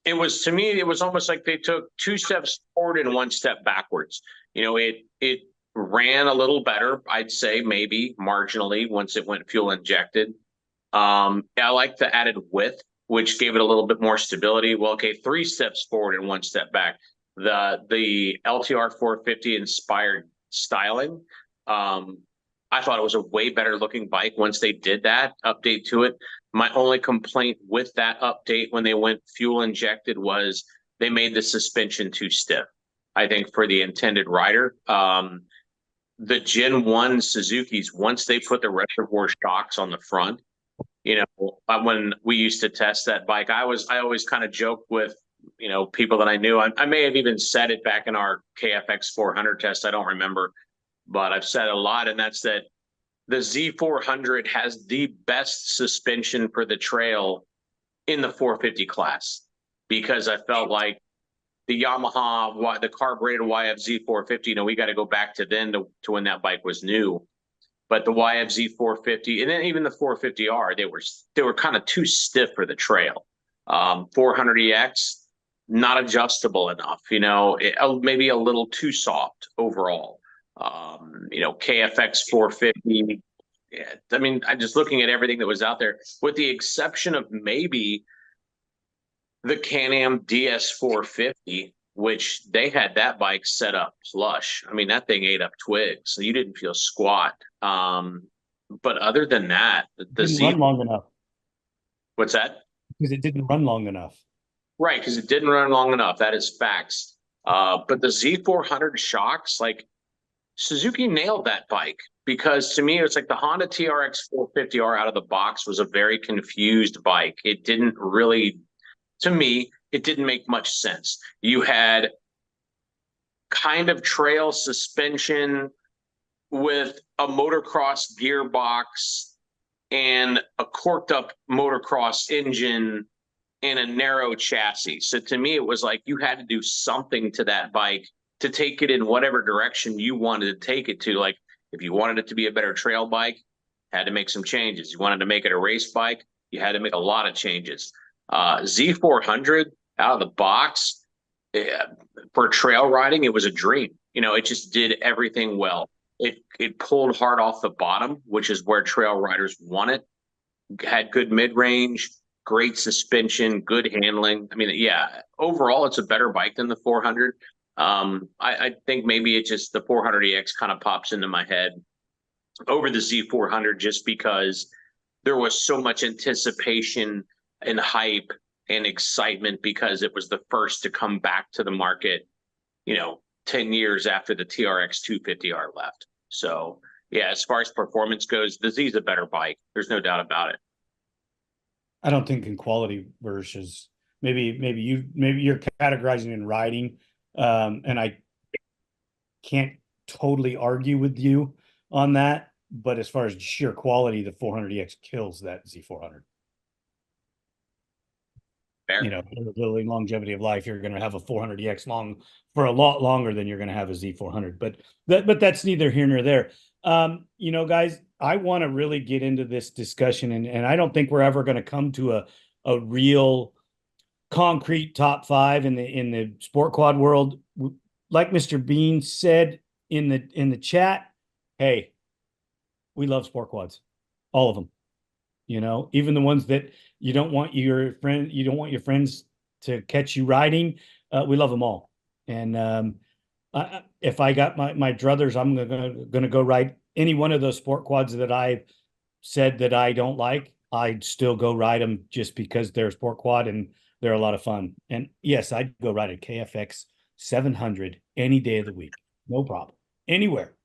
it was, to me, it was almost like they took 2 steps forward and 1 step backwards. It ran a little better, I'd say, maybe marginally once it went fuel injected. I like the added width, which gave it a little bit more stability. Well, okay, 3 steps forward and 1 step back. The LTR 450 inspired styling. I thought it was a way better looking bike once they did that update to it. My only complaint with that update when they went fuel injected was they made the suspension too stiff, I think, for the intended rider. The Gen 1 Suzuki's, once they put the reservoir shocks on the front, when we used to test that bike, I always kind of joked with, people that I knew. I may have even said it back in our KFX 400 test. I don't remember, but I've said a lot, and that's that the Z400 has the best suspension for the trail in the 450 class, because I felt like the Yamaha, the carbureted YFZ 450, we got to go back to then to when that bike was new. But the YFZ 450 and then even the 450R, they were kind of too stiff for the trail. 400EX, not adjustable enough, maybe a little too soft overall. KFX 450. Yeah, I mean, I'm just looking at everything that was out there, with the exception of maybe the Can-Am DS 450, which they had that bike set up plush. I mean, that thing ate up twigs, so you didn't feel squat. But other than that, the Z didn't run long enough. What's that? Because it didn't run long enough. Right, because it didn't run long enough. That is facts. But the Z400 shocks, like, Suzuki nailed that bike, because to me, it's like the Honda TRX 450R out of the box was a very confused bike. It didn't really, to me, it didn't make much sense. You had kind of trail suspension with a motocross gearbox and a corked up motocross engine and a narrow chassis. So to me, it was like you had to do something to that bike to take it in whatever direction you wanted to take it to. Like, if you wanted it to be a better trail bike, had to make some changes. You wanted to make it a race bike, you had to make a lot of changes. Z400 out of the box, for trail riding, it was a dream. It just did everything well. It pulled hard off the bottom, which is where trail riders want it. Had good mid-range, great suspension, good handling. I mean, yeah, overall, it's a better bike than the 400. I think maybe it's just the 400EX kind of pops into my head over the Z400, just because there was so much anticipation and hype and excitement because it was the first to come back to the market, 10 years after the TRX 250R left. So yeah, as far as performance goes, the Z is a better bike. There's no doubt about it. I don't think in quality versus maybe you're categorizing in riding. And I can't totally argue with you on that, but as far as sheer quality, the 400EX kills that Z400. Fair. The longevity of life, you're going to have a 400EX long for a lot longer than you're going to have a Z400, but that's neither here nor there. Guys, I want to really get into this discussion, and I don't think we're ever going to come to a real concrete top 5 in the sport quad world. Like Mr. Bean said in the chat, hey, we love sport quads, all of them. Even the ones that you don't want your friends to catch you riding, we love them all. And if I got my druthers, I'm gonna go ride any one of those sport quads that I said that I don't like. I'd still go ride them just because they're a sport quad and they're a lot of fun. And yes, I'd go ride a KFX 700 any day of the week. No problem. Anywhere.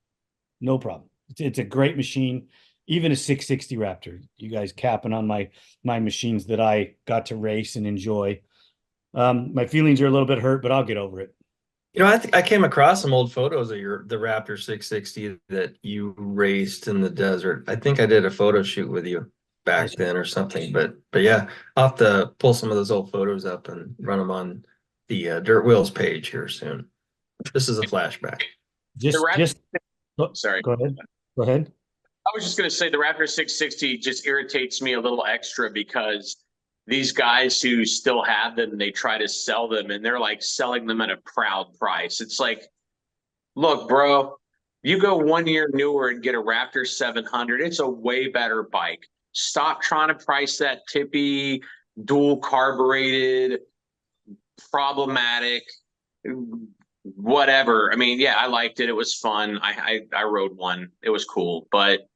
No problem. It's a great machine. Even a 660 Raptor. You guys capping on my machines that I got to race and enjoy. My feelings are a little bit hurt, but I'll get over it. I came across some old photos of the Raptor 660 that you raced in the desert. I think I did a photo shoot with you back then or something. But yeah, I'll have to pull some of those old photos up and run them on the Dirt Wheels page here soon. This is a flashback. The Raptor, sorry. Go ahead. Go ahead. I was just going to say the Raptor 660 just irritates me a little extra because these guys who still have them, they try to sell them and they're like selling them at a proud price. It's like, look, bro, you go 1 year newer and get a Raptor 700. It's a way better bike. Stop trying to price that tippy, dual carbureted, problematic, whatever. I mean, yeah, I liked it. It was fun. I rode one. It was cool, but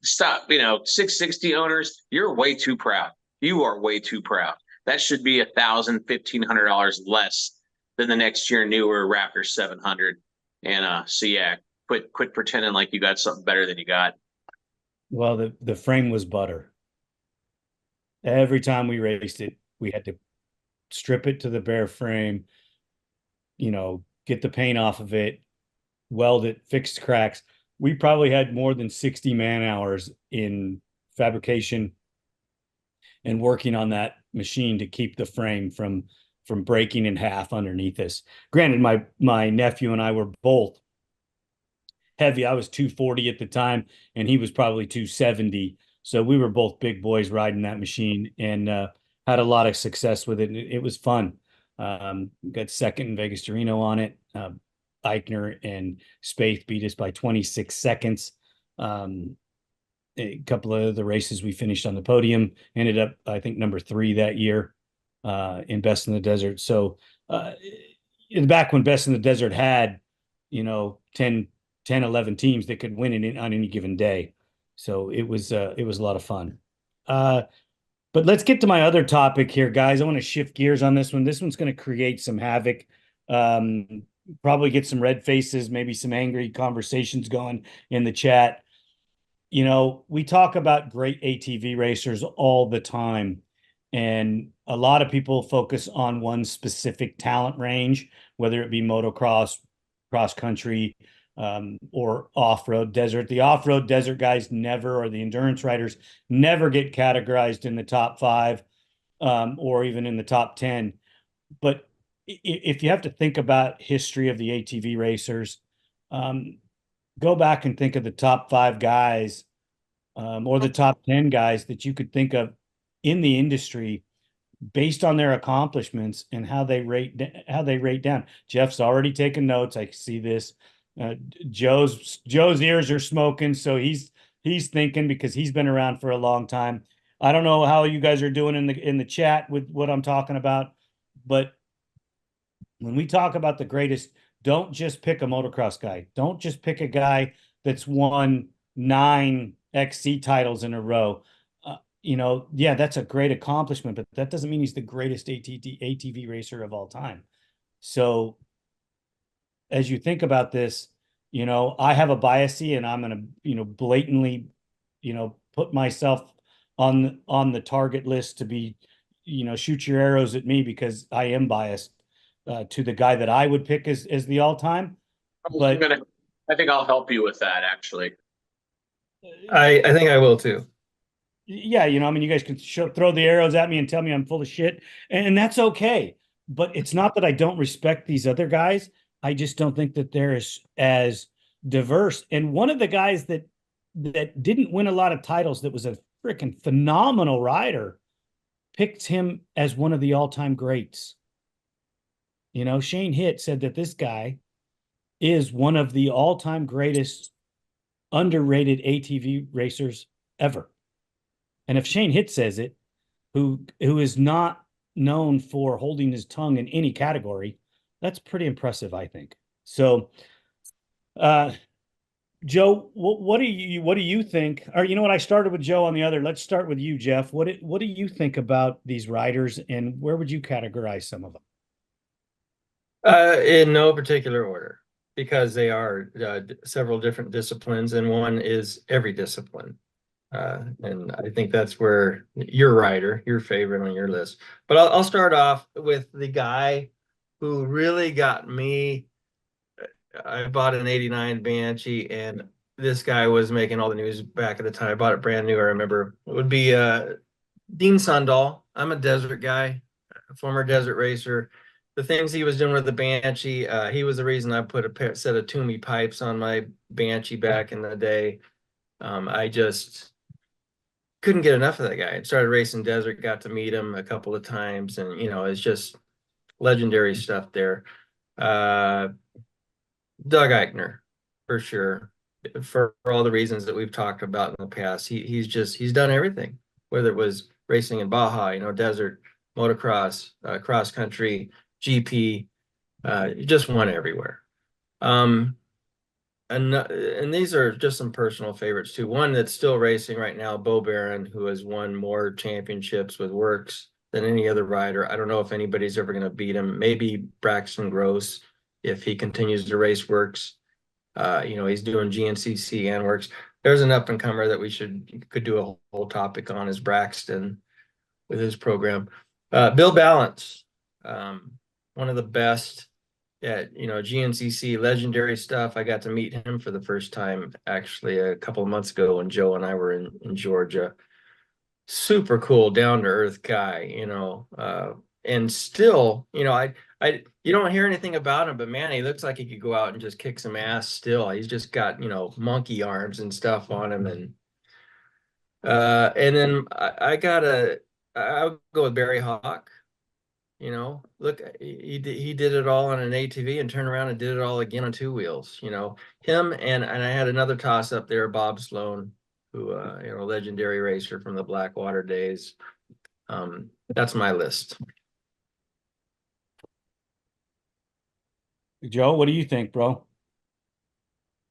stop. 660 owners, you're way too proud. You are way too proud. That should be $1,000, $1,500 less than the next year newer Raptor 700. And so yeah, quit pretending like you got something better than you got. Well, the frame was butter. Every time we raced it, we had to strip it to the bare frame, get the paint off of it, weld it, fix cracks. We probably had more than 60 man hours in fabrication and working on that machine to keep the frame from breaking in half underneath us. Granted, my nephew and I were both heavy. I was 240 at the time, and he was probably 270. So we were both big boys riding that machine, and had a lot of success with it. It was fun. Got second in Vegas to Reno on it. Eichner and Spaeth beat us by 26 seconds. A couple of the races we finished on the podium, ended up, I think, number 3 that year in Best in the Desert. So back when Best in the Desert had, 10, 11 teams that could win it on any given day. So it was a lot of fun. But let's get to my other topic here, guys. I want to shift gears on this one. This one's going to create some havoc. Probably get some red faces, maybe some angry conversations going in the chat. We talk about great ATV racers all the time, and a lot of people focus on one specific talent range, whether it be motocross, cross country, or off-road desert. The off-road desert guys never, or the endurance riders never get categorized in the top 5, or even in the top 10. But if you have to think about history of the ATV racers, go back and think of the top 5 guys, or the top 10 guys that you could think of in the industry based on their accomplishments and how they rate down. Jeff's already taken notes. I see this. Joe's ears are smoking, so he's thinking, because he's been around for a long time. I don't know how you guys are doing in the chat with what I'm talking about, but when we talk about the greatest, don't just pick a motocross guy. Don't just pick a guy that's won 9 XC titles in a row. Yeah, that's a great accomplishment, but that doesn't mean he's the greatest ATV racer of all time. So as you think about this, I have a biasy, and I'm going to, blatantly, put myself on the target list to be, shoot your arrows at me, because I am biased to the guy that I would pick as the all-time. But I think I'll help you with that, actually. I think I will too. Yeah, you guys can throw the arrows at me and tell me I'm full of shit, and that's okay. But it's not that I don't respect these other guys. I just don't think that they're as diverse. And one of the guys that didn't win a lot of titles, that was a freaking phenomenal rider, picked him as one of the all-time greats. Shane Hitt said that this guy is one of the all-time greatest underrated ATV racers ever. And if Shane Hitt says it, who is not known for holding his tongue in any category, that's pretty impressive, I think. So, Joe, what do you think? Or what? I started with Joe on the other. Let's start with you, Jeff. What do you think about these riders, and where would you categorize some of them? In no particular order, because they are several different disciplines, and one is every discipline. And I think that's where your rider, your favorite on your list. But I'll start off with the guy who really got me, I bought an 89 Banshee, and this guy was making all the news back at the time. I bought it brand new, I remember. It would be Dean Sundahl. I'm a desert guy, a former desert racer. The things he was doing with the Banshee, he was the reason I put a set of Toomey pipes on my Banshee back in the day. I just couldn't get enough of that guy. I started racing desert, got to meet him a couple of times, and it's just legendary stuff there. Doug Eichner, for sure, for all the reasons that we've talked about in the past. He's done everything, whether it was racing in Baja, desert, motocross, cross country, GP, just won everywhere. And these are just some personal favorites too. One that's still racing right now, Bo Barron, who has won more championships with Works than any other rider. I don't know if anybody's ever going to beat him. Maybe Braxton Gross, if he continues to race Works. He's doing GNCC and Works. There's an up and comer that we could do a whole topic on, is Braxton with his program. Bill Balance, one of the best at GNCC, legendary stuff. I got to meet him for the first time actually a couple of months ago when Joe and I were in Georgia. Super cool, down to earth guy, and still, you don't hear anything about him, but man, he looks like he could go out and just kick some ass still. He's just got, monkey arms and stuff on him. And then I'll go with Barry Hawk. Look, he did it all on an ATV and turned around and did it all again on two wheels. Him and I had another toss up there, Bob Sloan, who legendary racer from the Blackwater days. That's my list. Joe, what do you think, bro?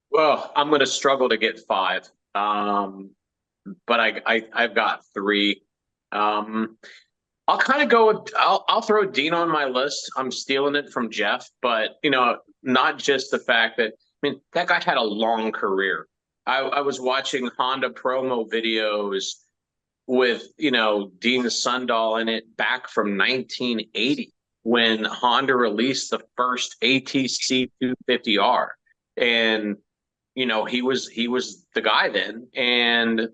Well, I'm going to struggle to get five, but I've got three. I'll kind of go with, I'll throw Dean on my list. I'm stealing it from Jeff, but not just the fact that, that guy had a long career. I was watching Honda promo videos with, Dean Sundahl in it back from 1980 when Honda released the first ATC 250R. And, he was the guy then,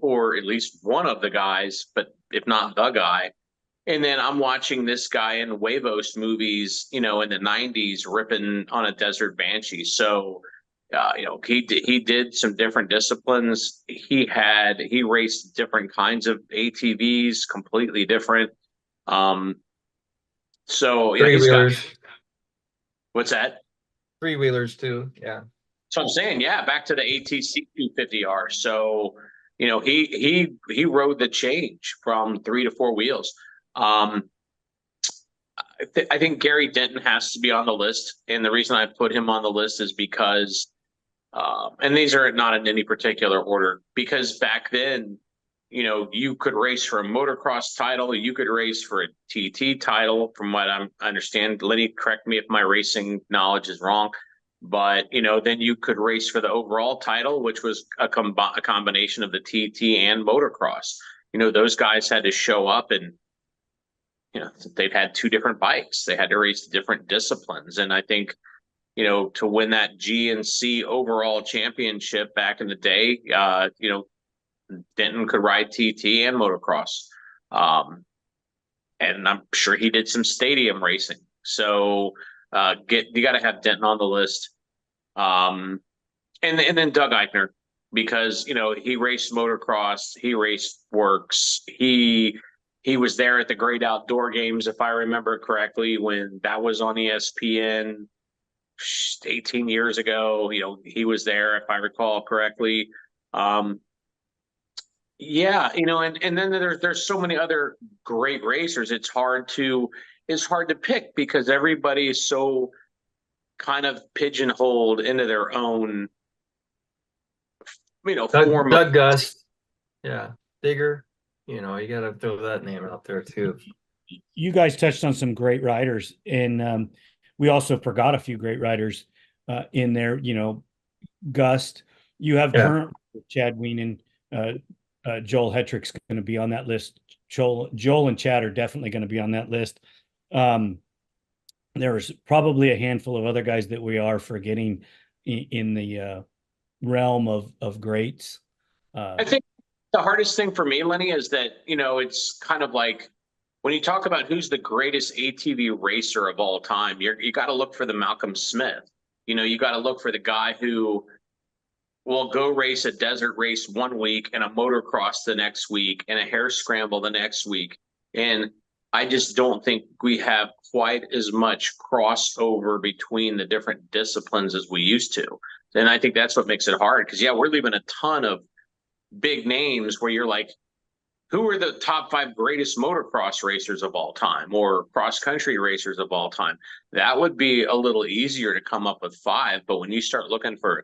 or at least one of the guys, but if not the guy. And then I'm watching this guy in Huevos movies, in the 90s, ripping on a desert Banshee. So, he did some different disciplines. He raced different kinds of ATVs, completely different. So yeah, Three-wheelers. What's that? Three-wheelers too. Yeah. So I'm saying, yeah, back to the ATC 250R. So, he rode the change from 3 to 4 wheels. I think Gary Denton has to be on the list, and the reason I put him on the list is because, and these are not in any particular order, because back then, you could race for a motocross title, you could race for a TT title, from what I understand. Lenny, correct me if my racing knowledge is wrong, but then you could race for the overall title, which was a combination of the TT and motocross. Those guys had to show up and they'd had two different bikes. They had to race different disciplines. And I think, to win that GNC overall championship back in the day, Denton could ride TT and motocross. And I'm sure he did some stadium racing. So you got to have Denton on the list. And then Doug Eichner, because, he raced motocross, he raced Works, he was there at the Great Outdoor Games, if I remember correctly, when that was on ESPN 18 years ago. He was there, if I recall correctly. Yeah, and then there's so many other great racers. It's hard to pick because everybody is so kind of pigeonholed into their own, form. Doug Gust, yeah, Digger. You got to throw that name out there too. You guys touched on some great riders, and we also forgot a few great riders in there. Gust. You have current Chad Weenan, Joel Hetrick's going to be on that list. Joel and Chad are definitely going to be on that list. there's probably a handful of other guys that we are forgetting in the realm of greats. I think the hardest thing for me, Lenny, is that, it's kind of like when you talk about who's the greatest ATV racer of all time, you got to look for the Malcolm Smith. You got to look for the guy who will go race a desert race one week and a motocross the next week and a hare scramble the next week. And I just don't think we have quite as much crossover between the different disciplines as we used to. And I think that's what makes it hard because, yeah, we're leaving a ton of big names where you're like, who are the top 5 greatest motocross racers of all time or cross country racers of all time? That would be a little easier to come up with 5. But when you start looking for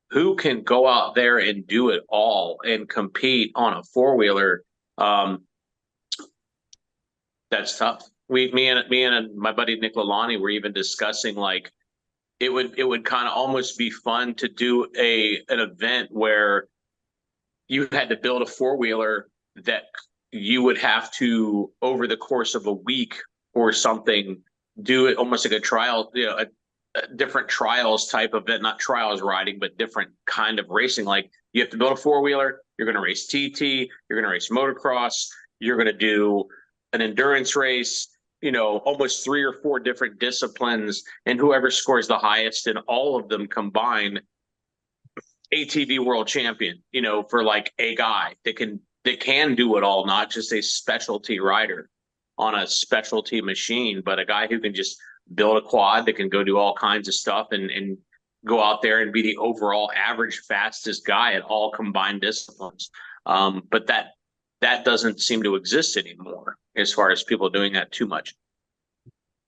who can go out there and do it all and compete on a 4-wheeler, that's tough. Me and my buddy Nick Lalani were even discussing like it would kind of almost be fun to do an event where you had to build a 4-wheeler that you would have to, over the course of a week or something, do it almost like a trial, a different trials type of event, not trials riding, but different kind of racing. Like you have to build a 4-wheeler, you're going to race TT, you're going to race motocross, you're going to do an endurance race, almost 3 or 4 different disciplines, and whoever scores the highest in all of them combined, ATV world champion, for like a guy that can do it all, not just a specialty rider on a specialty machine, but a guy who can just build a quad that can go do all kinds of stuff and go out there and be the overall average fastest guy at all combined disciplines. But that doesn't seem to exist anymore as far as people doing that too much.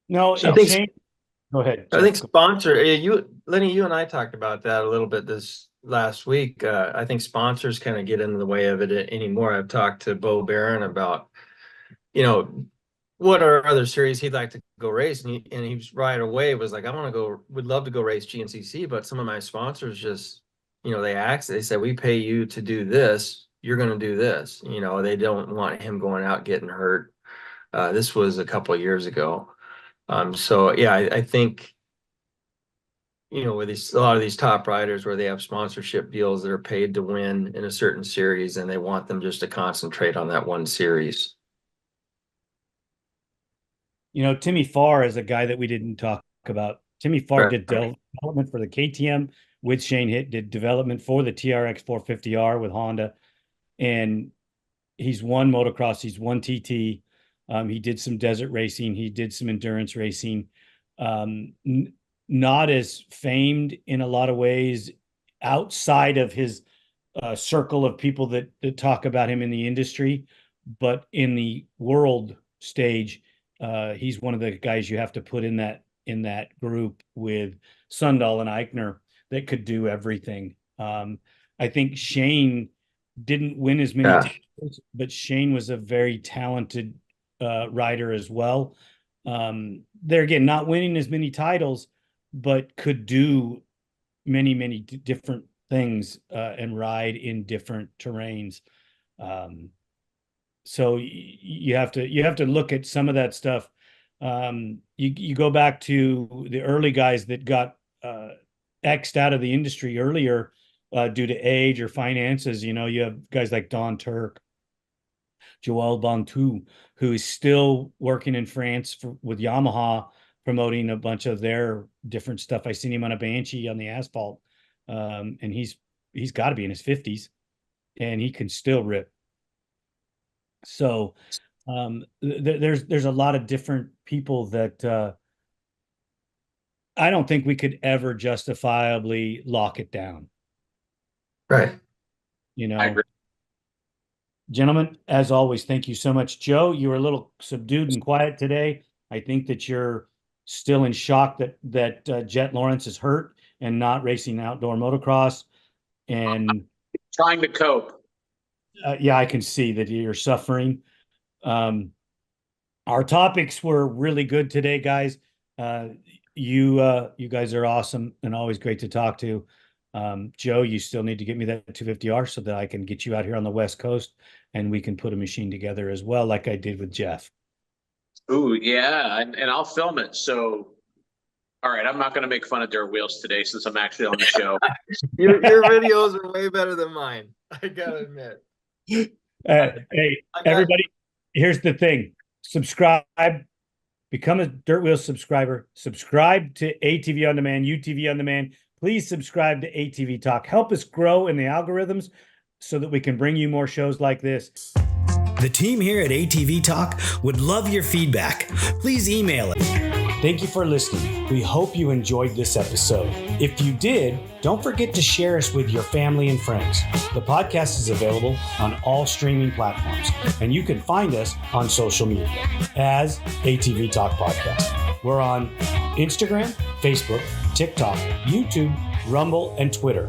No, So, go ahead. I think Lenny, you and I talked about that a little bit this last week. I think sponsors kind of get in the way of it anymore. I've talked to Bo Barron about, what are other series he'd like to go race, and he was right away was like, would love to go race GNCC, but some of my sponsors just, they said, we pay you to do this, you're going to do this. They don't want him going out getting hurt. This was a couple of years ago. So yeah, I think, with a lot of these top riders where they have sponsorship deals that are paid to win in a certain series, and they want them just to concentrate on that one series. Timmy Farr is a guy that we didn't talk about. Timmy Farr did development for the KTM with Shane Hitt, did development for the TRX 450R with Honda, and he's won motocross, he's won TT. He did some desert racing, he did some endurance racing. Not as famed in a lot of ways outside of his circle of people that talk about him in the industry, but in the world stage, he's one of the guys you have to put in that group with Sundahl and Eichner that could do everything. I think Shane didn't win as many titles, but Shane was a very talented rider as well. They're again not winning as many titles, but could do many different things and ride in different terrains. So you have to look at some of that stuff. You go back to the early guys that got X'd out of the industry earlier due to age or finances. You have guys like Don Turk, Joel Bontou, who is still working in France with Yamaha, promoting a bunch of their different stuff. I seen him on a Banshee on the asphalt, and he's got to be in his 50s, and he can still rip. So there's a lot of different people that I don't think we could ever justifiably lock it down. Right. I agree. Gentlemen, as always, thank you so much. Joe, you were a little subdued and quiet today. I think that you're still in shock that Jett Lawrence is hurt and not racing outdoor motocross. And trying to cope. Yeah, I can see that you're suffering. Our topics were really good today, guys. You guys are awesome and always great to talk to. Joe, you still need to get me that 250R so that I can get you out here on the West Coast and we can put a machine together as well, like I did with Jeff. Ooh, yeah, and I'll film it. So All right, I'm not going to make fun of dirt wheels today since I'm actually on the show. your videos are way better than mine. I gotta admit. Hey, everybody, here's the thing. Subscribe. Become a Dirt Wheels subscriber. Subscribe to ATV On Demand, UTV On Demand. Please subscribe to ATV Talk. Help us grow in the algorithms so that we can bring you more shows like this. The team here at ATV Talk would love your feedback. Please email it. Thank you for listening. We hope you enjoyed this episode. If you did, don't forget to share us with your family and friends. The podcast is available on all streaming platforms, and you can find us on social media as ATV Talk Podcast. We're on Instagram, Facebook, TikTok, YouTube, Rumble, and Twitter.